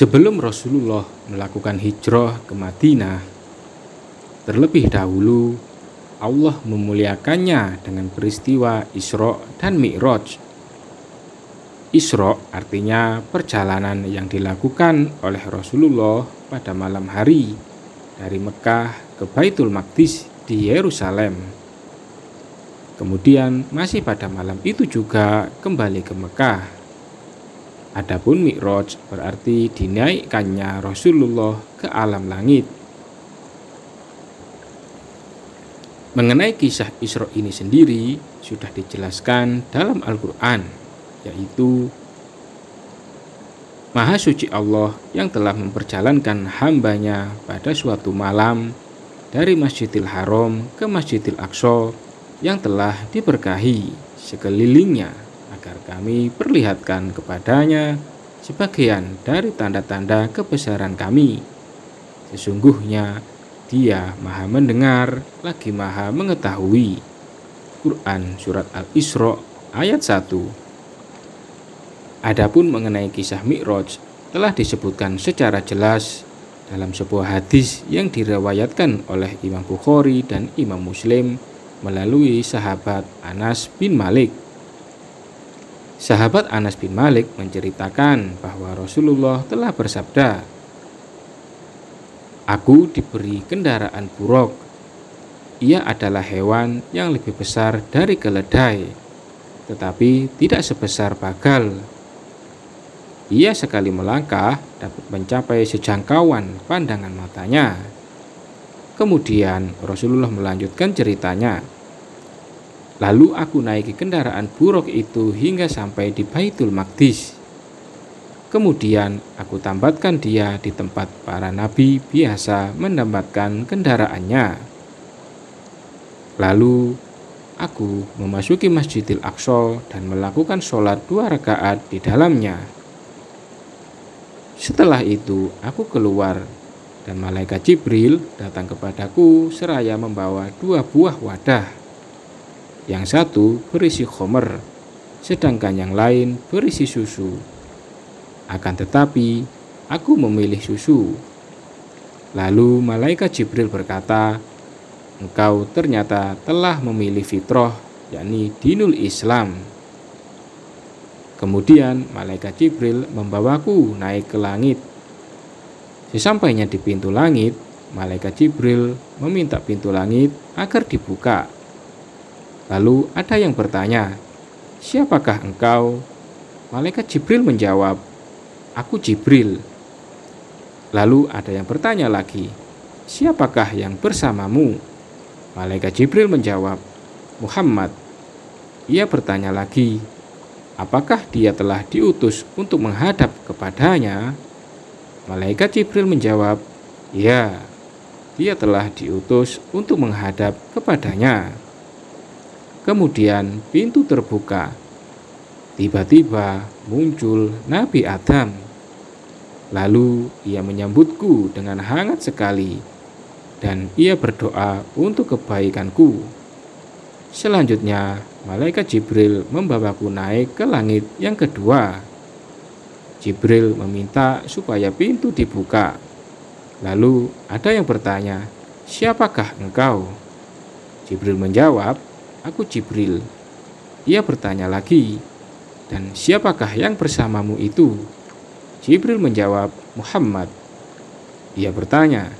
Sebelum Rasulullah melakukan hijrah ke Madinah, terlebih dahulu Allah memuliakannya dengan peristiwa Isra dan Mi'raj. Isra artinya perjalanan yang dilakukan oleh Rasulullah pada malam hari dari Mekah ke Baitul Maqdis di Yerusalem. Kemudian masih pada malam itu juga kembali ke Mekah. Adapun Mi'raj berarti dinaikkannya Rasulullah ke alam langit. Mengenai kisah Isra ini sendiri sudah dijelaskan dalam Al-Quran, yaitu Maha Suci Allah yang telah memperjalankan hambanya pada suatu malam dari Masjidil Haram ke Masjidil Aqsa yang telah diberkahi sekelilingnya, agar kami perlihatkan kepadanya sebagian dari tanda-tanda kebesaran kami. Sesungguhnya Dia Maha Mendengar lagi Maha Mengetahui. Quran Surat Al-Isra ayat 1. Adapun mengenai kisah Mi'raj telah disebutkan secara jelas dalam sebuah hadis yang diriwayatkan oleh Imam Bukhari dan Imam Muslim melalui sahabat Anas bin Malik. Sahabat Anas bin Malik menceritakan bahwa Rasulullah telah bersabda, "Aku diberi kendaraan buruk. Ia adalah hewan yang lebih besar dari keledai, tetapi tidak sebesar bagal. Ia sekali melangkah dapat mencapai sejangkauan pandangan matanya." Kemudian Rasulullah melanjutkan ceritanya, "Lalu aku naiki kendaraan buruk itu hingga sampai di Baitul Maqdis. Kemudian aku tambatkan dia di tempat para nabi biasa mentambatkan kendaraannya. Lalu aku memasuki Masjidil Aqsa dan melakukan sholat 2 rakaat di dalamnya. Setelah itu aku keluar dan malaikat Jibril datang kepadaku seraya membawa 2 buah wadah. Yang satu berisi khomer, sedangkan yang lain berisi susu. Akan tetapi aku memilih susu. Lalu malaikat Jibril berkata, 'Engkau ternyata telah memilih fitrah, yakni dinul Islam.' Kemudian malaikat Jibril membawaku naik ke langit. Sesampainya di pintu langit, malaikat Jibril meminta pintu langit agar dibuka. Lalu ada yang bertanya, 'Siapakah engkau?' Malaikat Jibril menjawab, 'Aku Jibril.' Lalu ada yang bertanya lagi, 'Siapakah yang bersamamu?' Malaikat Jibril menjawab, 'Muhammad.' Ia bertanya lagi, 'Apakah dia telah diutus untuk menghadap kepadanya?' Malaikat Jibril menjawab, 'Ya, dia telah diutus untuk menghadap kepadanya.' Kemudian pintu terbuka. Tiba-tiba muncul Nabi Adam. Lalu ia menyambutku dengan hangat sekali, dan ia berdoa untuk kebaikanku. Selanjutnya, malaikat Jibril membawaku naik ke langit yang kedua. Jibril meminta supaya pintu dibuka. Lalu ada yang bertanya, 'Siapakah engkau?' Jibril menjawab, 'Aku Jibril.' Ia bertanya lagi, 'Dan siapakah yang bersamamu itu?' Jibril menjawab, 'Muhammad.' Ia bertanya,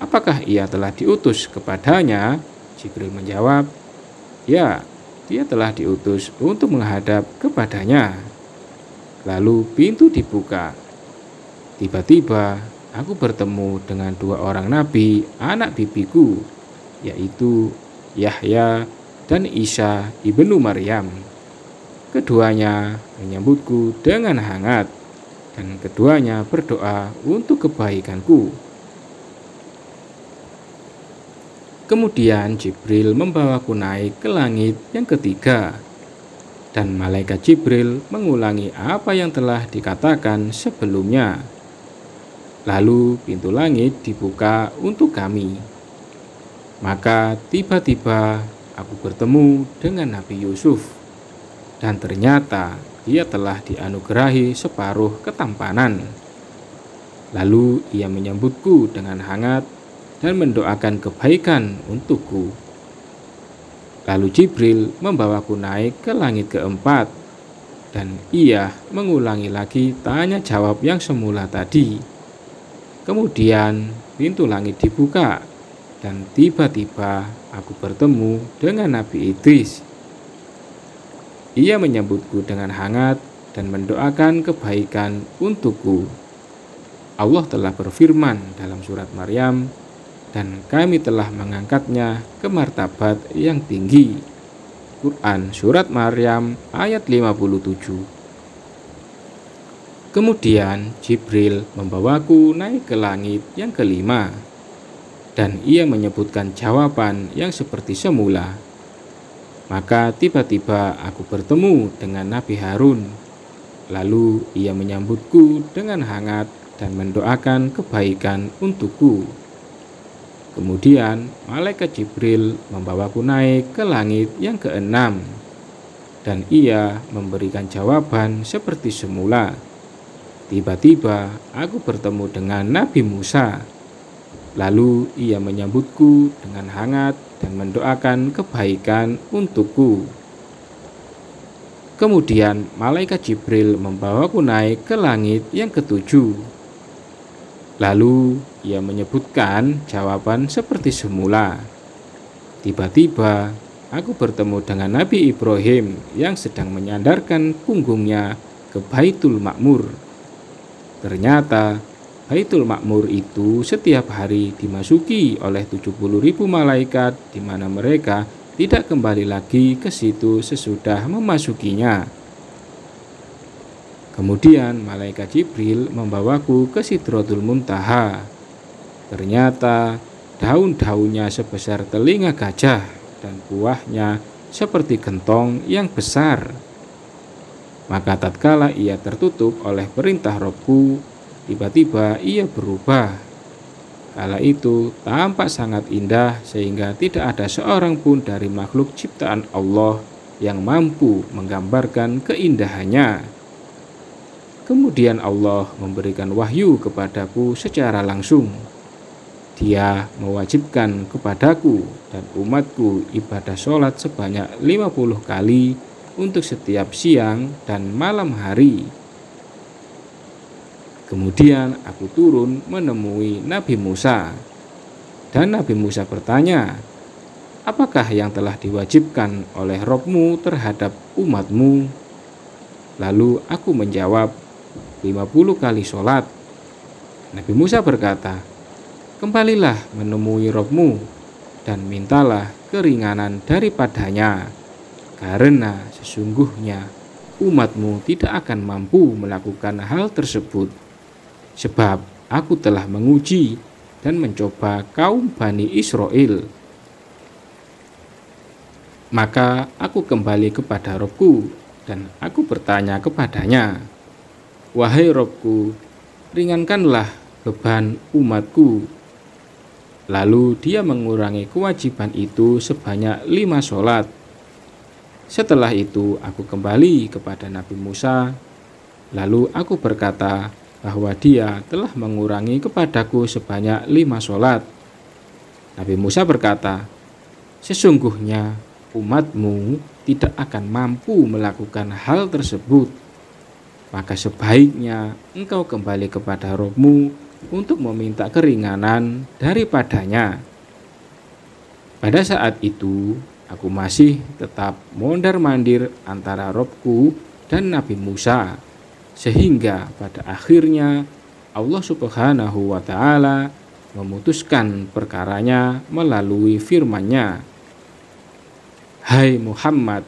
'Apakah ia telah diutus kepadanya?' Jibril menjawab, 'Ya, dia telah diutus untuk menghadap kepadanya.' Lalu pintu dibuka. Tiba-tiba aku bertemu dengan 2 orang nabi anak bibiku, yaitu Yahya dan Isa ibnu Maryam. Keduanya menyambutku dengan hangat, dan keduanya berdoa untuk kebaikanku. Kemudian Jibril membawaku naik ke langit yang ketiga, dan malaikat Jibril mengulangi apa yang telah dikatakan sebelumnya. Lalu pintu langit dibuka untuk kami. Maka tiba-tiba aku bertemu dengan Nabi Yusuf, dan ternyata dia telah dianugerahi separuh ketampanan. Lalu ia menyambutku dengan hangat dan mendoakan kebaikan untukku. Lalu Jibril membawaku naik ke langit keempat, dan ia mengulangi lagi tanya jawab yang semula tadi. Kemudian pintu langit dibuka, dan tiba-tiba aku bertemu dengan Nabi Idris. Ia menyambutku dengan hangat dan mendoakan kebaikan untukku. Allah telah berfirman dalam surat Maryam, dan kami telah mengangkatnya ke martabat yang tinggi. Quran Surat Maryam ayat 57. Kemudian Jibril membawaku naik ke langit yang kelima, dan ia menyebutkan jawaban yang seperti semula. Maka tiba-tiba aku bertemu dengan Nabi Harun. Lalu ia menyambutku dengan hangat dan mendoakan kebaikan untukku. Kemudian malaikat Jibril membawaku naik ke langit yang keenam, dan ia memberikan jawaban seperti semula. Tiba-tiba aku bertemu dengan Nabi Musa. Lalu ia menyambutku dengan hangat dan mendoakan kebaikan untukku. Kemudian malaikat Jibril membawaku naik ke langit yang ketujuh. Lalu ia menyebutkan jawaban seperti semula. Tiba-tiba aku bertemu dengan Nabi Ibrahim yang sedang menyandarkan punggungnya ke Baitul Ma'mur. Ternyata Baitul Ma'mur itu setiap hari dimasuki oleh 70.000 malaikat, di mana mereka tidak kembali lagi ke situ sesudah memasukinya. Kemudian malaikat Jibril membawaku ke Sidratul Muntaha. Ternyata daun-daunnya sebesar telinga gajah dan buahnya seperti gentong yang besar. Maka tatkala ia tertutup oleh perintah Robku, tiba-tiba ia berubah. Kala itu tampak sangat indah sehingga tidak ada seorang pun dari makhluk ciptaan Allah yang mampu menggambarkan keindahannya. Kemudian Allah memberikan wahyu kepadaku secara langsung. Dia mewajibkan kepadaku dan umatku ibadah sholat sebanyak 50 kali untuk setiap siang dan malam hari. Kemudian aku turun menemui Nabi Musa. Dan Nabi Musa bertanya, apakah yang telah diwajibkan oleh Robmu terhadap umatmu? Lalu aku menjawab, 50 kali sholat. Nabi Musa berkata, kembalilah menemui Robmu dan mintalah keringanan daripadanya, karena sesungguhnya umatmu tidak akan mampu melakukan hal tersebut. Sebab aku telah menguji dan mencoba kaum Bani Israel. Maka aku kembali kepada Robku dan aku bertanya kepadanya, wahai Robku, ringankanlah beban umatku. Lalu dia mengurangi kewajiban itu sebanyak 5 sholat. Setelah itu aku kembali kepada Nabi Musa. Lalu aku berkata bahwa dia telah mengurangi kepadaku sebanyak 5 sholat. Nabi Musa berkata, sesungguhnya umatmu tidak akan mampu melakukan hal tersebut. Maka sebaiknya engkau kembali kepada Robmu untuk meminta keringanan daripadanya. Pada saat itu, aku masih tetap mondar-mandir antara Robku dan Nabi Musa, sehingga pada akhirnya Allah Subhanahu wa Ta'ala memutuskan perkaranya melalui firman-Nya, hai Muhammad,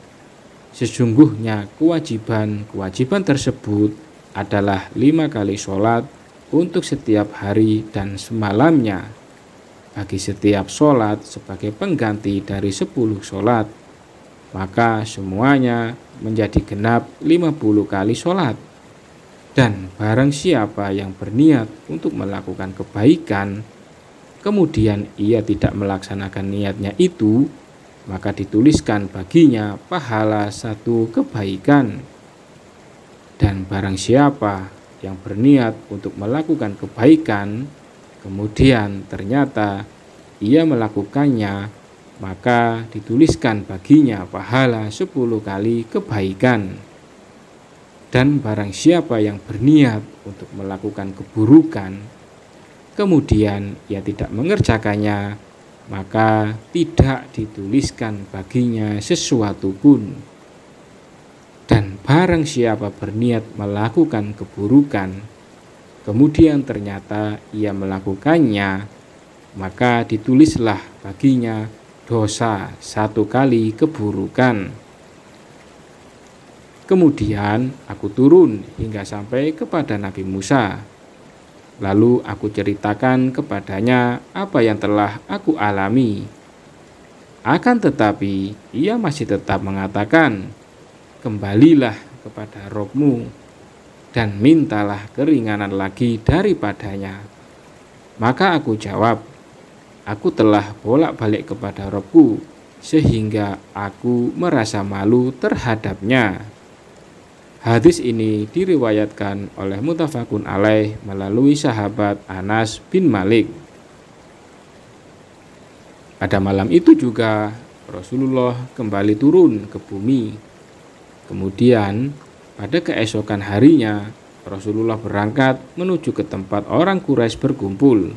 sesungguhnya kewajiban tersebut adalah 5 kali sholat untuk setiap hari dan semalamnya, bagi setiap sholat sebagai pengganti dari 10 sholat, maka semuanya menjadi genap 50 kali sholat. Dan barang siapa yang berniat untuk melakukan kebaikan, kemudian ia tidak melaksanakan niatnya itu, maka dituliskan baginya pahala 1 kebaikan. Dan barang siapa yang berniat untuk melakukan kebaikan, kemudian ternyata ia melakukannya, maka dituliskan baginya pahala 10 kali kebaikan. Dan barang siapa yang berniat untuk melakukan keburukan, kemudian ia tidak mengerjakannya, maka tidak dituliskan baginya sesuatu pun. Dan barang siapa berniat melakukan keburukan, kemudian ternyata ia melakukannya, maka ditulislah baginya dosa 1 kali keburukan. Kemudian aku turun hingga sampai kepada Nabi Musa. Lalu aku ceritakan kepadanya apa yang telah aku alami. Akan tetapi ia masih tetap mengatakan, "Kembalilah kepada Rabb-Mu dan mintalah keringanan lagi daripadanya." Maka aku jawab, "Aku telah bolak-balik kepada Rabb-Ku sehingga aku merasa malu terhadapnya." Hadis ini diriwayatkan oleh muttafaqun alaih melalui sahabat Anas bin Malik. Pada malam itu juga Rasulullah kembali turun ke bumi. Kemudian pada keesokan harinya Rasulullah berangkat menuju ke tempat orang Quraisy berkumpul.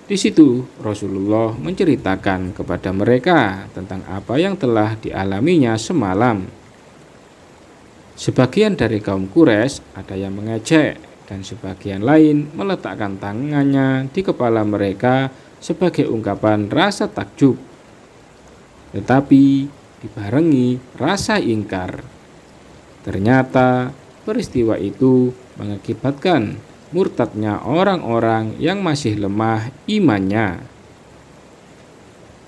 Di situ Rasulullah menceritakan kepada mereka tentang apa yang telah dialaminya semalam. Sebagian dari kaum Quraisy ada yang mengejek dan sebagian lain meletakkan tangannya di kepala mereka sebagai ungkapan rasa takjub, tetapi dibarengi rasa ingkar. Ternyata peristiwa itu mengakibatkan murtadnya orang-orang yang masih lemah imannya.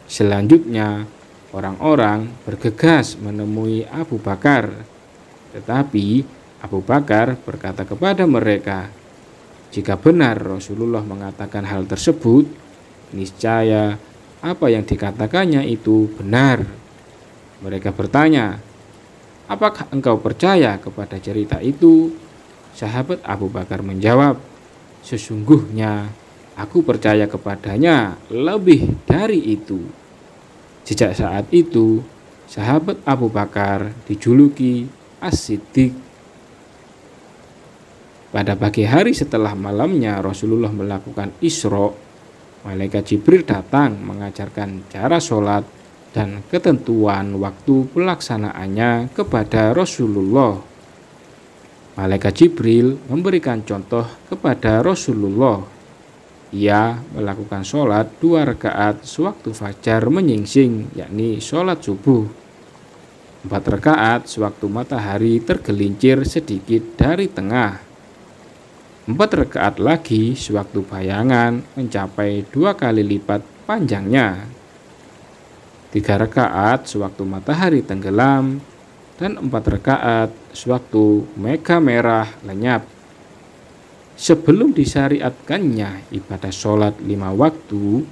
Selanjutnya, orang-orang bergegas menemui Abu Bakar. Tetapi Abu Bakar berkata kepada mereka, "Jika benar Rasulullah mengatakan hal tersebut, niscaya apa yang dikatakannya itu benar." Mereka bertanya, "Apakah engkau percaya kepada cerita itu?" Sahabat Abu Bakar menjawab, "Sesungguhnya aku percaya kepadanya lebih dari itu." Sejak saat itu, sahabat Abu Bakar dijuluki As-Siddiq. Pada pagi hari setelah malamnya Rasulullah melakukan Isra, malaikat Jibril datang mengajarkan cara sholat dan ketentuan waktu pelaksanaannya kepada Rasulullah. Malaikat Jibril memberikan contoh kepada Rasulullah. Ia melakukan sholat 2 rakaat sewaktu fajar menyingsing, yakni sholat subuh. 4 rakaat sewaktu matahari tergelincir sedikit dari tengah. 4 rakaat lagi sewaktu bayangan mencapai 2 kali lipat panjangnya. 3 rakaat sewaktu matahari tenggelam dan 4 rakaat sewaktu mega merah lenyap. Sebelum disyariatkannya ibadah sholat 5 waktu,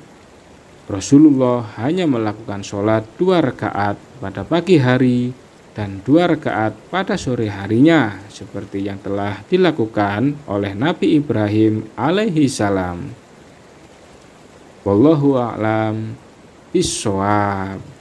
Rasulullah hanya melakukan sholat 2 rakaat pada pagi hari dan 2 rakaat pada sore harinya seperti yang telah dilakukan oleh Nabi Ibrahim alaihi salam. Wallahu a'lam bishawab.